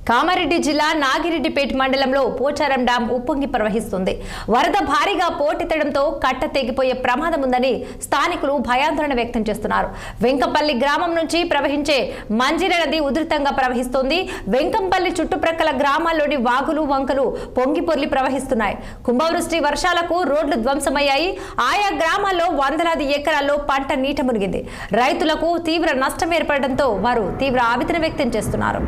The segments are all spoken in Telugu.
కామారెడ్డి జిల్లా నాగిరెడ్డిపేట మండలంలో పోచారం డ్యాం ఉప్పొంగి ప్రవహిస్తుంది. వరద భారీగా పోటెత్తడంతో కట్ట తెగిపోయే ప్రమాదం ఉందని స్థానికులు భయాందోళన వ్యక్తం చేస్తున్నారు. వెంకంపల్లి గ్రామం నుంచి ప్రవహించే మంజిర నది ఉధృతంగా ప్రవహిస్తోంది. వెంకంపల్లి చుట్టుప్రక్కల గ్రామాల్లోని వాగులు వంకలు పొంగి పొర్లి ప్రవహిస్తున్నాయి. కుంభవృష్టి వర్షాలకు రోడ్లు ధ్వంసమయ్యాయి. ఆయా గ్రామాల్లో వందలాది ఎకరాల్లో పంట నీట మునిగింది. రైతులకు తీవ్ర నష్టం ఏర్పడడంతో వారు తీవ్ర ఆవేదన వ్యక్తం చేస్తున్నారు.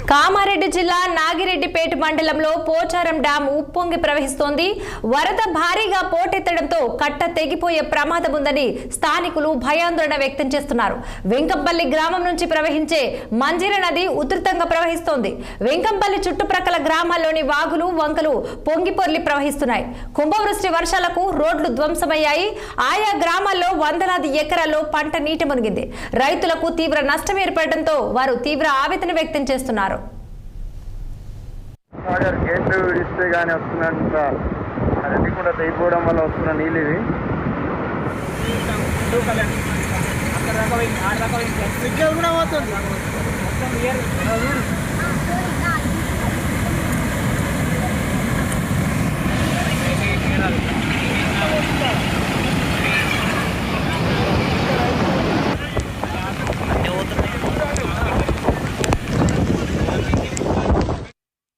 కామారెడ్డి జిల్లా నాగిరెడ్డిపేట మండలంలో పోచారం డ్యాం ఉప్పొంగి ప్రవహిస్తోంది. వరద భారీగా పోటెత్తడంతో కట్ట తెగిపోయే ప్రమాదం ఉందని స్థానికులు భయాందోళన వ్యక్తం చేస్తున్నారు. వెంకంపల్లి గ్రామం నుంచి ప్రవహించే మంజిర నది ఉధృతంగా ప్రవహిస్తోంది. వెంకంపల్లి చుట్టుప్రక్కల గ్రామాల్లోని వాగులు వంకలు పొంగి పొర్లి ప్రవహిస్తున్నాయి. కుంభవృష్టి వర్షాలకు రోడ్లు ధ్వంసమయ్యాయి. ఆయా గ్రామాల్లో వందలాది ఎకరాల్లో పంట నీట మునిగింది. రైతులకు తీవ్ర నష్టం ఏర్పడడంతో వారు తీవ్ర ఆవేదన వ్యక్తం చేస్తున్నారు. సాగర్ గేట్లు విడిస్తే కానీ వస్తున్నంత రెడ్డి కూడా తెగిపోవడం వల్ల వస్తున్న నీళ్ళు ఇవి అక్కడ